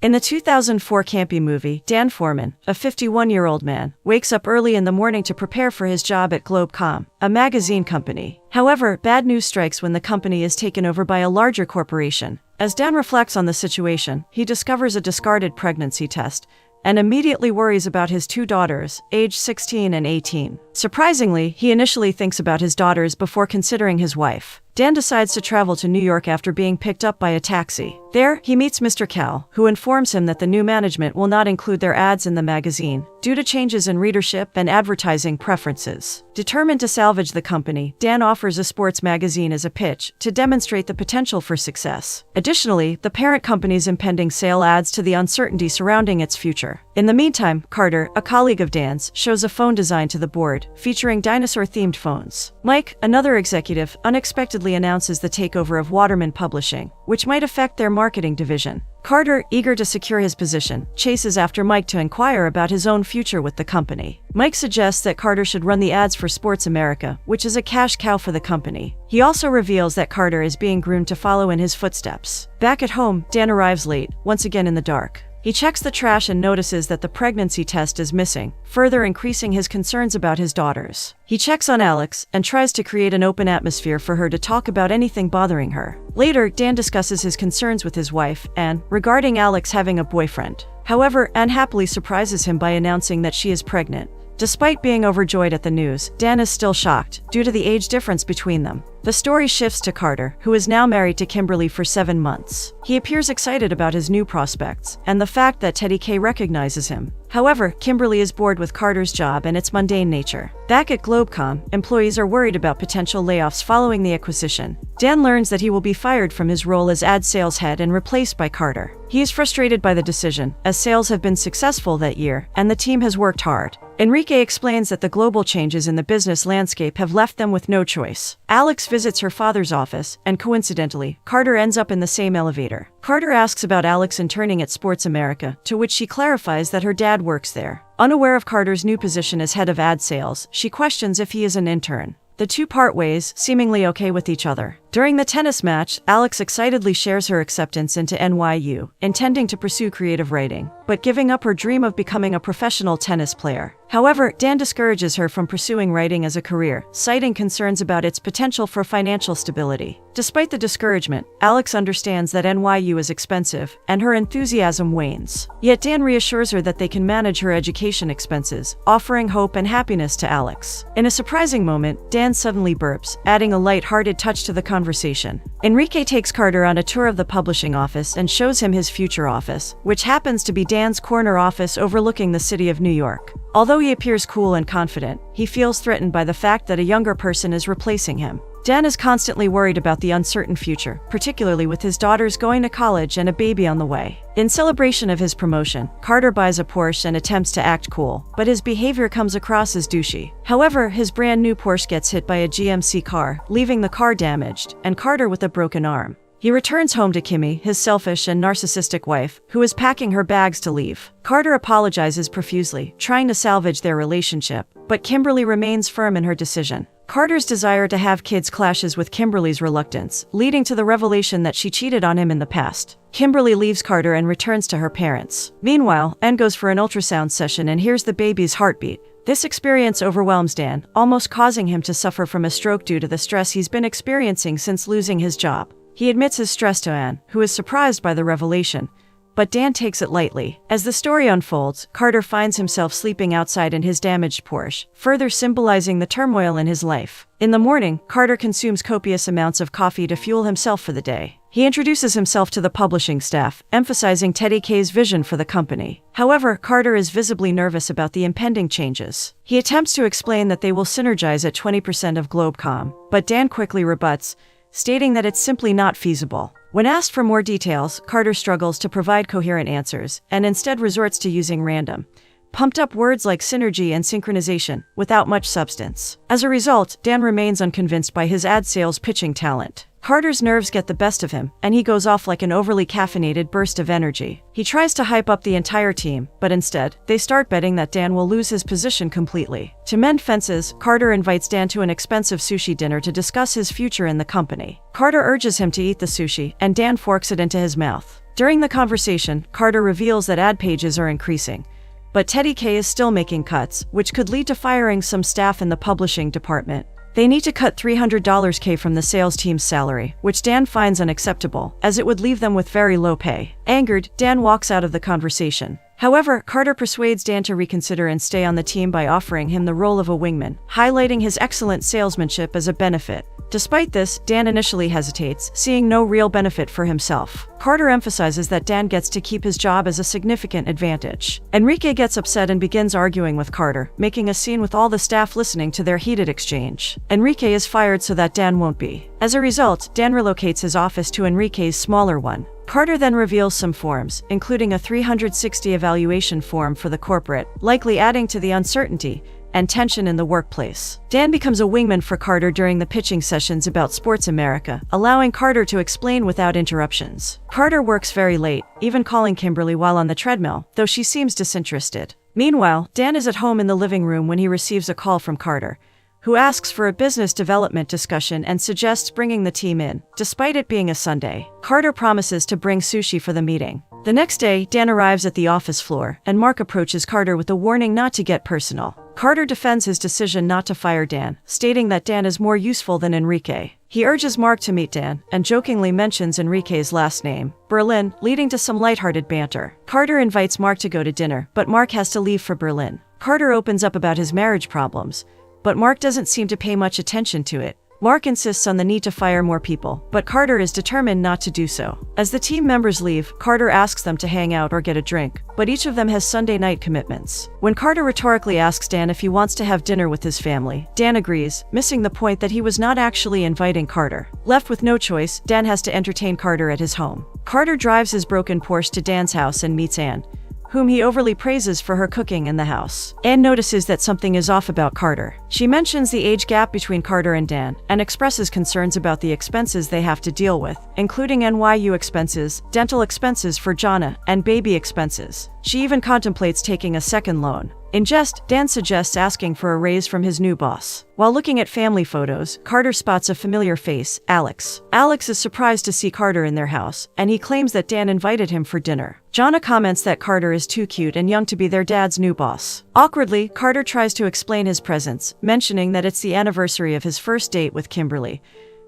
In the 2004 campy movie, Dan Foreman, a 51-year-old man, wakes up early in the morning to prepare for his job at Globecom, a magazine company. However, bad news strikes when the company is taken over by a larger corporation. As Dan reflects on the situation, he discovers a discarded pregnancy test and immediately worries about his two daughters, aged 16 and 18. Surprisingly, he initially thinks about his daughters before considering his wife. Dan decides to travel to New York after being picked up by a taxi. There, he meets Mr. Cal, who informs him that the new management will not include their ads in the magazine, due to changes in readership and advertising preferences. Determined to salvage the company, Dan offers a sports magazine as a pitch to demonstrate the potential for success. Additionally, the parent company's impending sale adds to the uncertainty surrounding its future. In the meantime, Carter, a colleague of Dan's, shows a phone design to the board, featuring dinosaur-themed phones. Mike, another executive, unexpectedly announces the takeover of Waterman Publishing, which might affect their marketing division. Carter, eager to secure his position, chases after Mike to inquire about his own future with the company. Mike suggests that Carter should run the ads for Sports America, which is a cash cow for the company. He also reveals that Carter is being groomed to follow in his footsteps. Back at home, Dan arrives late, once again in the dark. He checks the trash and notices that the pregnancy test is missing, further increasing his concerns about his daughters. He checks on Alex and tries to create an open atmosphere for her to talk about anything bothering her. Later, Dan discusses his concerns with his wife, Anne, regarding Alex having a boyfriend. However, Anne happily surprises him by announcing that she is pregnant. Despite being overjoyed at the news, Dan is still shocked, due to the age difference between them. The story shifts to Carter, who is now married to Kimberly for 7 months. He appears excited about his new prospects, and the fact that Teddy K recognizes him. However, Kimberly is bored with Carter's job and its mundane nature. Back at Globecom, employees are worried about potential layoffs following the acquisition. Dan learns that he will be fired from his role as ad sales head and replaced by Carter. He is frustrated by the decision, as sales have been successful that year, and the team has worked hard. Enrique explains that the global changes in the business landscape have left them with no choice. Alex visits her father's office, and coincidentally, Carter ends up in the same elevator. Carter asks about Alex interning at Sports America, to which she clarifies that her dad works there. Unaware of Carter's new position as head of ad sales, she questions if he is an intern. The two part ways, seemingly okay with each other. During the tennis match, Alex excitedly shares her acceptance into NYU, intending to pursue creative writing, but giving up her dream of becoming a professional tennis player. However, Dan discourages her from pursuing writing as a career, citing concerns about its potential for financial stability. Despite the discouragement, Alex understands that NYU is expensive, and her enthusiasm wanes. Yet Dan reassures her that they can manage her education expenses, offering hope and happiness to Alex. In a surprising moment, Dan suddenly burps, adding a light-hearted touch to the conversation. Enrique takes Carter on a tour of the publishing office and shows him his future office, which happens to be Dan's corner office overlooking the city of New York. Although he appears cool and confident, he feels threatened by the fact that a younger person is replacing him. Dan is constantly worried about the uncertain future, particularly with his daughters going to college and a baby on the way. In celebration of his promotion, Carter buys a Porsche and attempts to act cool, but his behavior comes across as douchey. However, his brand new Porsche gets hit by a GMC car, leaving the car damaged, and Carter with a broken arm. He returns home to Kimmy, his selfish and narcissistic wife, who is packing her bags to leave. Carter apologizes profusely, trying to salvage their relationship, but Kimberly remains firm in her decision. Carter's desire to have kids clashes with Kimberly's reluctance, leading to the revelation that she cheated on him in the past. Kimberly leaves Carter and returns to her parents. Meanwhile, Anne goes for an ultrasound session and hears the baby's heartbeat. This experience overwhelms Dan, almost causing him to suffer from a stroke due to the stress he's been experiencing since losing his job. He admits his stress to Anne, who is surprised by the revelation, but Dan takes it lightly. As the story unfolds, Carter finds himself sleeping outside in his damaged Porsche, further symbolizing the turmoil in his life. In the morning, Carter consumes copious amounts of coffee to fuel himself for the day. He introduces himself to the publishing staff, emphasizing Teddy K's vision for the company. However, Carter is visibly nervous about the impending changes. He attempts to explain that they will synergize at 20% of Globecom, but Dan quickly rebuts, stating that it's simply not feasible. When asked for more details, Carter struggles to provide coherent answers, and instead resorts to using random, pumped-up words like synergy and synchronization, without much substance. As a result, Dan remains unconvinced by his ad sales pitching talent. Carter's nerves get the best of him, and he goes off like an overly caffeinated burst of energy. He tries to hype up the entire team, but instead, they start betting that Dan will lose his position completely. To mend fences, Carter invites Dan to an expensive sushi dinner to discuss his future in the company. Carter urges him to eat the sushi, and Dan forks it into his mouth. During the conversation, Carter reveals that ad pages are increasing, but Teddy K is still making cuts, which could lead to firing some staff in the publishing department. They need to cut $300K from the sales team's salary, which Dan finds unacceptable, as it would leave them with very low pay. Angered, Dan walks out of the conversation. However, Carter persuades Dan to reconsider and stay on the team by offering him the role of a wingman, highlighting his excellent salesmanship as a benefit. Despite this, Dan initially hesitates, seeing no real benefit for himself. Carter emphasizes that Dan gets to keep his job as a significant advantage. Enrique gets upset and begins arguing with Carter, making a scene with all the staff listening to their heated exchange. Enrique is fired so that Dan won't be. As a result, Dan relocates his office to Enrique's smaller one. Carter then reveals some forms, including a 360 evaluation form for the corporate, likely adding to the uncertainty and tension in the workplace. Dan becomes a wingman for Carter during the pitching sessions about Sports America, allowing Carter to explain without interruptions. Carter works very late, even calling Kimberly while on the treadmill, though she seems disinterested. Meanwhile, Dan is at home in the living room when he receives a call from Carter, who asks for a business development discussion and suggests bringing the team in. Despite it being a Sunday, Carter promises to bring sushi for the meeting. The next day, Dan arrives at the office floor, and Mark approaches Carter with a warning not to get personal. Carter defends his decision not to fire Dan, stating that Dan is more useful than Enrique. He urges Mark to meet Dan, and jokingly mentions Enrique's last name, Berlin, leading to some lighthearted banter. Carter invites Mark to go to dinner, but Mark has to leave for Berlin. Carter opens up about his marriage problems, but Mark doesn't seem to pay much attention to it. Mark insists on the need to fire more people, but Carter is determined not to do so. As the team members leave, Carter asks them to hang out or get a drink, but each of them has Sunday night commitments. When Carter rhetorically asks Dan if he wants to have dinner with his family, Dan agrees, missing the point that he was not actually inviting Carter. Left with no choice, Dan has to entertain Carter at his home. Carter drives his broken Porsche to Dan's house and meets Anne, whom he overly praises for her cooking in the house. Anne notices that something is off about Carter. She mentions the age gap between Carter and Dan, and expresses concerns about the expenses they have to deal with, including NYU expenses, dental expenses for Jonna, and baby expenses. She even contemplates taking a second loan. In jest, Dan suggests asking for a raise from his new boss. While looking at family photos, Carter spots a familiar face, Alex. Alex is surprised to see Carter in their house, and he claims that Dan invited him for dinner. Jonna comments that Carter is too cute and young to be their dad's new boss. Awkwardly, Carter tries to explain his presence, mentioning that it's the anniversary of his first date with Kimberly,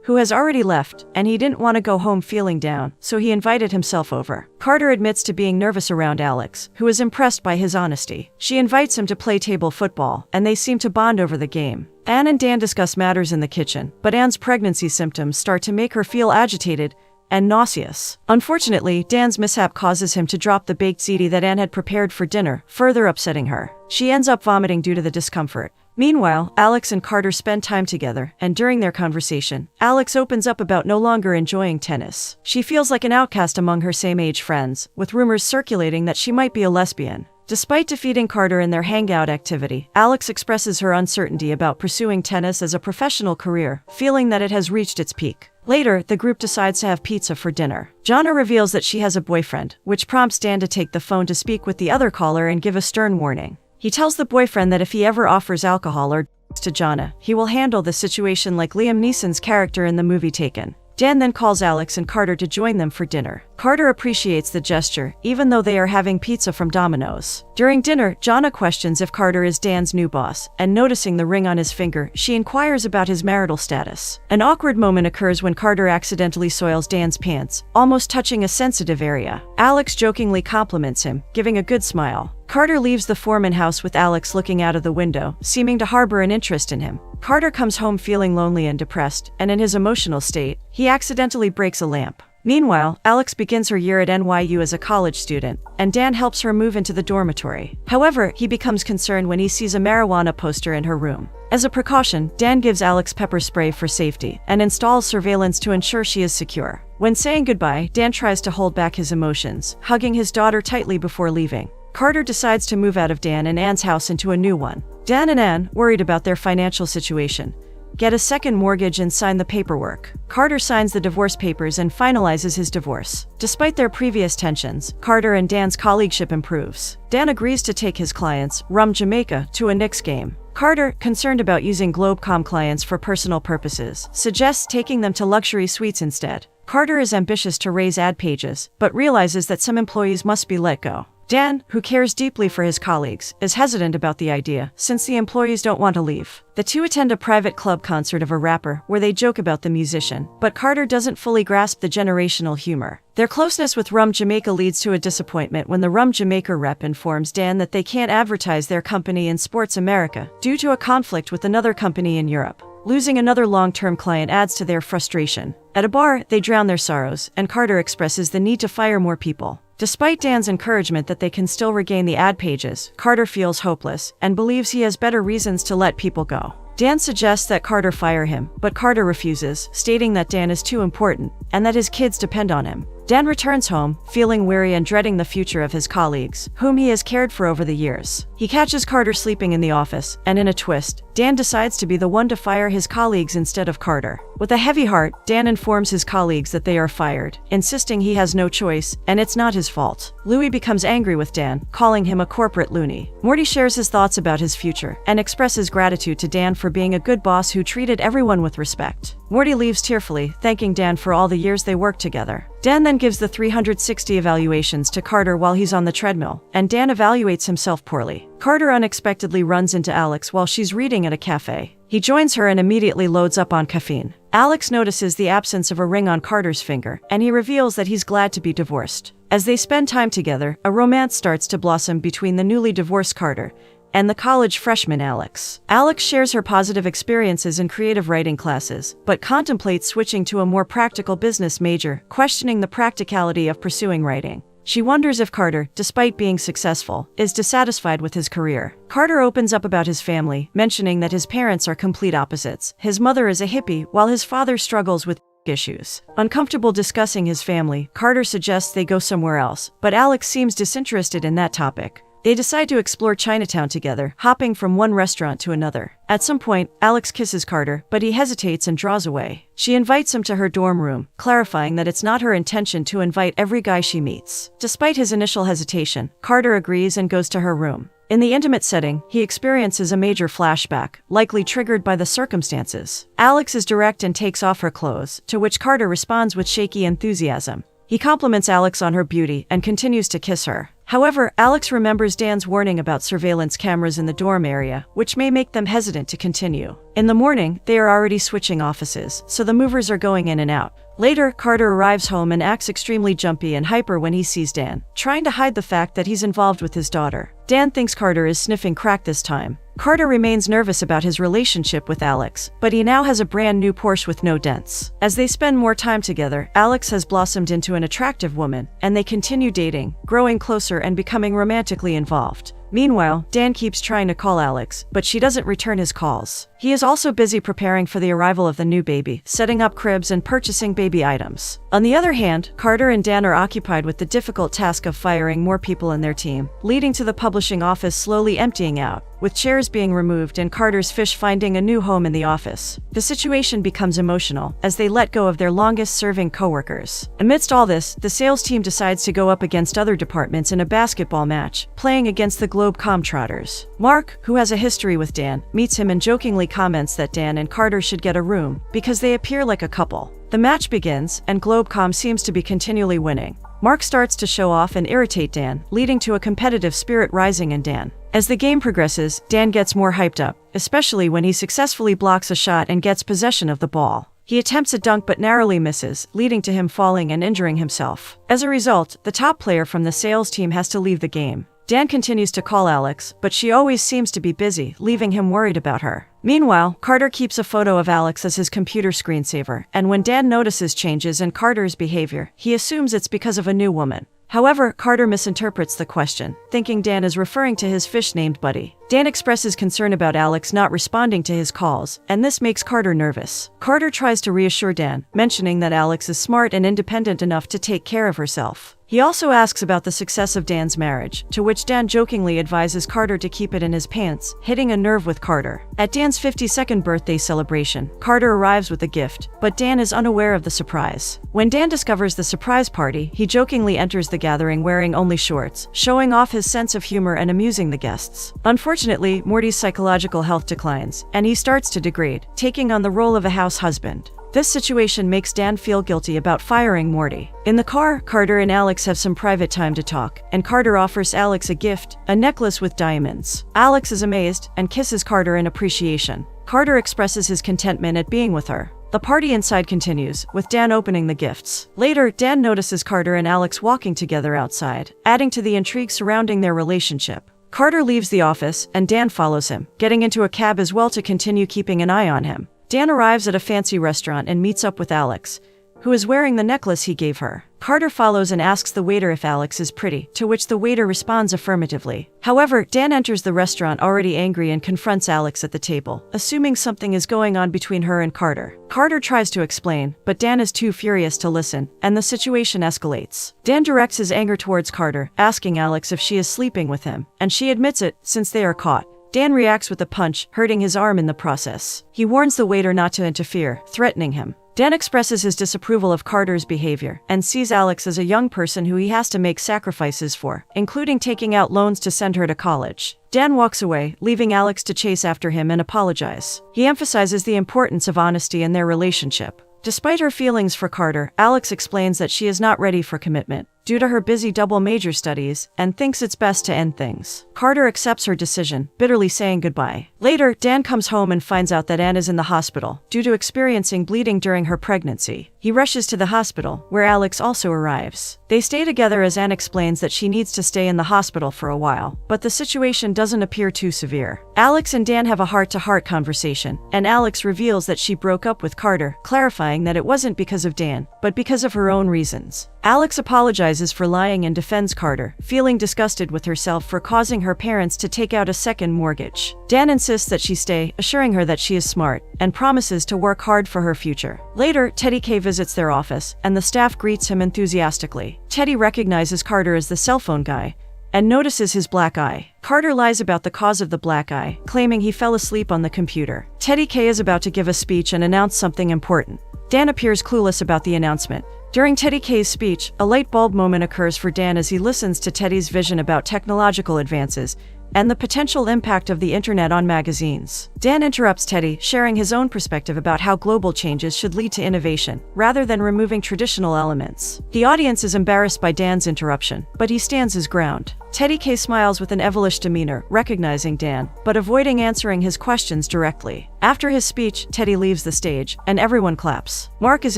who has already left, and he didn't want to go home feeling down, so he invited himself over. Carter admits to being nervous around Alex, who is impressed by his honesty. She invites him to play table football, and they seem to bond over the game. Anne and Dan discuss matters in the kitchen, but Anne's pregnancy symptoms start to make her feel agitated and nauseous. Unfortunately, Dan's mishap causes him to drop the baked ziti that Anne had prepared for dinner, further upsetting her. She ends up vomiting due to the discomfort. Meanwhile, Alex and Carter spend time together, and during their conversation, Alex opens up about no longer enjoying tennis. She feels like an outcast among her same-age friends, with rumors circulating that she might be a lesbian. Despite defeating Carter in their hangout activity, Alex expresses her uncertainty about pursuing tennis as a professional career, feeling that it has reached its peak. Later, the group decides to have pizza for dinner. Jonna reveals that she has a boyfriend, which prompts Dan to take the phone to speak with the other caller and give a stern warning. He tells the boyfriend that if he ever offers alcohol or to Jonna, he will handle the situation like Liam Neeson's character in the movie Taken. Dan then calls Alex and Carter to join them for dinner. Carter appreciates the gesture, even though they are having pizza from Domino's. During dinner, Jonna questions if Carter is Dan's new boss, and noticing the ring on his finger, she inquires about his marital status. An awkward moment occurs when Carter accidentally soils Dan's pants, almost touching a sensitive area. Alex jokingly compliments him, giving a good smile. Carter leaves the Foreman house with Alex looking out of the window, seeming to harbor an interest in him. Carter comes home feeling lonely and depressed, and in his emotional state, he accidentally breaks a lamp. Meanwhile, Alex begins her year at NYU as a college student, and Dan helps her move into the dormitory. However, he becomes concerned when he sees a marijuana poster in her room. As a precaution, Dan gives Alex pepper spray for safety, and installs surveillance to ensure she is secure. When saying goodbye, Dan tries to hold back his emotions, hugging his daughter tightly before leaving. Carter decides to move out of Dan and Anne's house into a new one. Dan and Anne, worried about their financial situation, get a second mortgage and sign the paperwork. Carter signs the divorce papers and finalizes his divorce. Despite their previous tensions, Carter and Dan's colleagueship improves. Dan agrees to take his clients, Rum Jamaica, to a Knicks game. Carter, concerned about using Globecom clients for personal purposes, suggests taking them to luxury suites instead. Carter is ambitious to raise ad pages, but realizes that some employees must be let go. Dan, who cares deeply for his colleagues, is hesitant about the idea, since the employees don't want to leave. The two attend a private club concert of a rapper, where they joke about the musician, but Carter doesn't fully grasp the generational humor. Their closeness with Rum Jamaica leads to a disappointment when the Rum Jamaica rep informs Dan that they can't advertise their company in Sports America, due to a conflict with another company in Europe. Losing another long-term client adds to their frustration. At a bar, they drown their sorrows, and Carter expresses the need to fire more people. Despite Dan's encouragement that they can still regain the ad pages, Carter feels hopeless and believes he has better reasons to let people go. Dan suggests that Carter fire him, but Carter refuses, stating that Dan is too important and that his kids depend on him. Dan returns home, feeling weary and dreading the future of his colleagues, whom he has cared for over the years. He catches Carter sleeping in the office, and in a twist, Dan decides to be the one to fire his colleagues instead of Carter. With a heavy heart, Dan informs his colleagues that they are fired, insisting he has no choice, and it's not his fault. Louis becomes angry with Dan, calling him a corporate loony. Morty shares his thoughts about his future, and expresses gratitude to Dan for being a good boss who treated everyone with respect. Morty leaves tearfully, thanking Dan for all the years they worked together. Dan then gives the 360 evaluations to Carter while he's on the treadmill, and Dan evaluates himself poorly. Carter unexpectedly runs into Alex while she's reading at a cafe. He joins her and immediately loads up on caffeine. Alex notices the absence of a ring on Carter's finger, and he reveals that he's glad to be divorced. As they spend time together, a romance starts to blossom between the newly divorced Carter and the college freshman Alex. Alex shares her positive experiences in creative writing classes, but contemplates switching to a more practical business major, questioning the practicality of pursuing writing. She wonders if Carter, despite being successful, is dissatisfied with his career. Carter opens up about his family, mentioning that his parents are complete opposites. His mother is a hippie, while his father struggles with issues. Uncomfortable discussing his family, Carter suggests they go somewhere else, but Alex seems disinterested in that topic. They decide to explore Chinatown together, hopping from one restaurant to another. At some point, Alex kisses Carter, but he hesitates and draws away. She invites him to her dorm room, clarifying that it's not her intention to invite every guy she meets. Despite his initial hesitation, Carter agrees and goes to her room. In the intimate setting, he experiences a major flashback, likely triggered by the circumstances. Alex is direct and takes off her clothes, to which Carter responds with shaky enthusiasm. He compliments Alex on her beauty and continues to kiss her. However, Alex remembers Dan's warning about surveillance cameras in the dorm area, which may make them hesitant to continue. In the morning, they are already switching offices, so the movers are going in and out. Later, Carter arrives home and acts extremely jumpy and hyper when he sees Dan, trying to hide the fact that he's involved with his daughter. Dan thinks Carter is sniffing crack this time. Carter remains nervous about his relationship with Alex, but he now has a brand new Porsche with no dents. As they spend more time together, Alex has blossomed into an attractive woman, and they continue dating, growing closer and becoming romantically involved. Meanwhile, Dan keeps trying to call Alex, but she doesn't return his calls. He is also busy preparing for the arrival of the new baby, setting up cribs and purchasing baby items. On the other hand, Carter and Dan are occupied with the difficult task of firing more people in their team, leading to the publishing office slowly emptying out, with chairs being removed and Carter's fish finding a new home in the office. The situation becomes emotional, as they let go of their longest-serving coworkers. Amidst all this, the sales team decides to go up against other departments in a basketball match, playing against the Globecom Trotters. Mark, who has a history with Dan, meets him and jokingly comments that Dan and Carter should get a room, because they appear like a couple. The match begins, and Globecom seems to be continually winning. Mark starts to show off and irritate Dan, leading to a competitive spirit rising in Dan. As the game progresses, Dan gets more hyped up, especially when he successfully blocks a shot and gets possession of the ball. He attempts a dunk but narrowly misses, leading to him falling and injuring himself. As a result, the top player from the sales team has to leave the game. Dan continues to call Alex, but she always seems to be busy, leaving him worried about her. Meanwhile, Carter keeps a photo of Alex as his computer screensaver, and when Dan notices changes in Carter's behavior, he assumes it's because of a new woman. However, Carter misinterprets the question, thinking Dan is referring to his fish named Buddy. Dan expresses concern about Alex not responding to his calls, and this makes Carter nervous. Carter tries to reassure Dan, mentioning that Alex is smart and independent enough to take care of herself. He also asks about the success of Dan's marriage, to which Dan jokingly advises Carter to keep it in his pants, hitting a nerve with Carter. At Dan's 52nd birthday celebration, Carter arrives with a gift, but Dan is unaware of the surprise. When Dan discovers the surprise party, he jokingly enters the gathering wearing only shorts, showing off his sense of humor and amusing the guests. Unfortunately, Morty's psychological health declines, and he starts to degrade, taking on the role of a house husband. This situation makes Dan feel guilty about firing Morty. In the car, Carter and Alex have some private time to talk, and Carter offers Alex a gift, a necklace with diamonds. Alex is amazed and kisses Carter in appreciation. Carter expresses his contentment at being with her. The party inside continues, with Dan opening the gifts. Later, Dan notices Carter and Alex walking together outside, adding to the intrigue surrounding their relationship. Carter leaves the office, and Dan follows him, getting into a cab as well to continue keeping an eye on him. Dan arrives at a fancy restaurant and meets up with Alex, who is wearing the necklace he gave her. Carter follows and asks the waiter if Alex is pretty, to which the waiter responds affirmatively. However, Dan enters the restaurant already angry and confronts Alex at the table, assuming something is going on between her and Carter. Carter tries to explain, but Dan is too furious to listen, and the situation escalates. Dan directs his anger towards Carter, asking Alex if she is sleeping with him, and she admits it, since they are caught. Dan reacts with a punch, hurting his arm in the process. He warns the waiter not to interfere, threatening him. Dan expresses his disapproval of Carter's behavior and sees Alex as a young person who he has to make sacrifices for, including taking out loans to send her to college. Dan walks away, leaving Alex to chase after him and apologize. He emphasizes the importance of honesty in their relationship. Despite her feelings for Carter, Alex explains that she is not ready for commitment due to her busy double major studies and thinks it's best to end things. Carter accepts her decision, bitterly saying goodbye. Later, Dan comes home and finds out that Anne is in the hospital due to experiencing bleeding during her pregnancy. He rushes to the hospital, where Alex also arrives. They stay together as Anne explains that she needs to stay in the hospital for a while, but the situation doesn't appear too severe. Alex and Dan have a heart-to-heart conversation, and Alex reveals that she broke up with Carter, clarifying that it wasn't because of Dan, but because of her own reasons. Alex apologizes for lying and defends Carter, feeling disgusted with herself for causing her parents to take out a second mortgage. Dan insists that she stay, assuring her that she is smart, and promises to work hard for her future. Later, Teddy K visits their office, and the staff greets him enthusiastically. Teddy recognizes Carter as the cell phone guy, and notices his black eye. Carter lies about the cause of the black eye, claiming he fell asleep on the computer. Teddy K is about to give a speech and announce something important. Dan appears clueless about the announcement. During Teddy K's speech, a light bulb moment occurs for Dan as he listens to Teddy's vision about technological advances and the potential impact of the internet on magazines. Dan interrupts Teddy, sharing his own perspective about how global changes should lead to innovation, rather than removing traditional elements. The audience is embarrassed by Dan's interruption, but he stands his ground. Teddy K smiles with an evilish demeanor, recognizing Dan, but avoiding answering his questions directly. After his speech, Teddy leaves the stage, and everyone claps. Mark is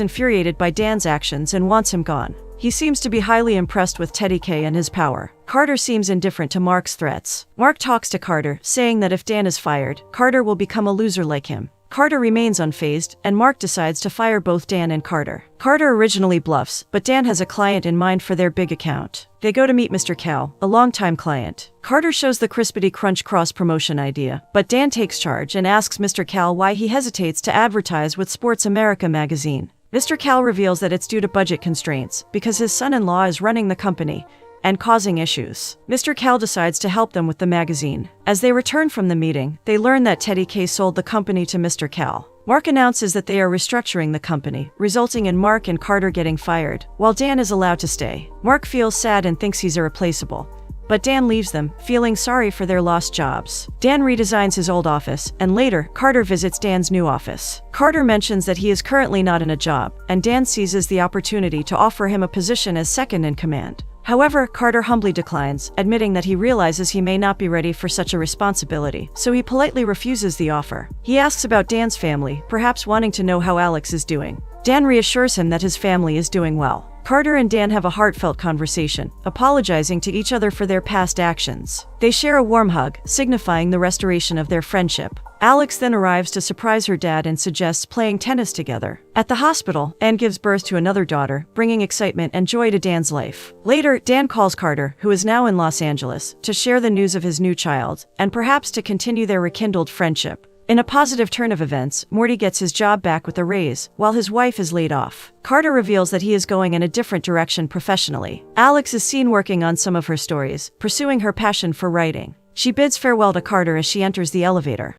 infuriated by Dan's actions and wants him gone. He seems to be highly impressed with Teddy K and his power. Carter seems indifferent to Mark's threats. Mark talks to Carter, saying that if Dan is fired, Carter will become a loser like him. Carter remains unfazed, and Mark decides to fire both Dan and Carter. Carter originally bluffs, but Dan has a client in mind for their big account. They go to meet Mr. Cal, a longtime client. Carter shows the Crispity Crunch cross-promotion idea, but Dan takes charge and asks Mr. Cal why he hesitates to advertise with Sports America magazine. Mr. Cal reveals that it's due to budget constraints, because his son-in-law is running the company and causing issues. Mr. Cal decides to help them with the magazine. As they return from the meeting, they learn that Teddy K sold the company to Mr. Cal. Mark announces that they are restructuring the company, resulting in Mark and Carter getting fired, while Dan is allowed to stay. Mark feels sad and thinks he's irreplaceable, but Dan leaves them, feeling sorry for their lost jobs. Dan redesigns his old office, and later, Carter visits Dan's new office. Carter mentions that he is currently not in a job, and Dan seizes the opportunity to offer him a position as second in command. However, Carter humbly declines, admitting that he realizes he may not be ready for such a responsibility, so he politely refuses the offer. He asks about Dan's family, perhaps wanting to know how Alex is doing. Dan reassures him that his family is doing well. Carter and Dan have a heartfelt conversation, apologizing to each other for their past actions. They share a warm hug, signifying the restoration of their friendship. Alex then arrives to surprise her dad and suggests playing tennis together. At the hospital, Anne gives birth to another daughter, bringing excitement and joy to Dan's life. Later, Dan calls Carter, who is now in Los Angeles, to share the news of his new child, and perhaps to continue their rekindled friendship. In a positive turn of events, Morty gets his job back with a raise, while his wife is laid off. Carter reveals that he is going in a different direction professionally. Alex is seen working on some of her stories, pursuing her passion for writing. She bids farewell to Carter as she enters the elevator.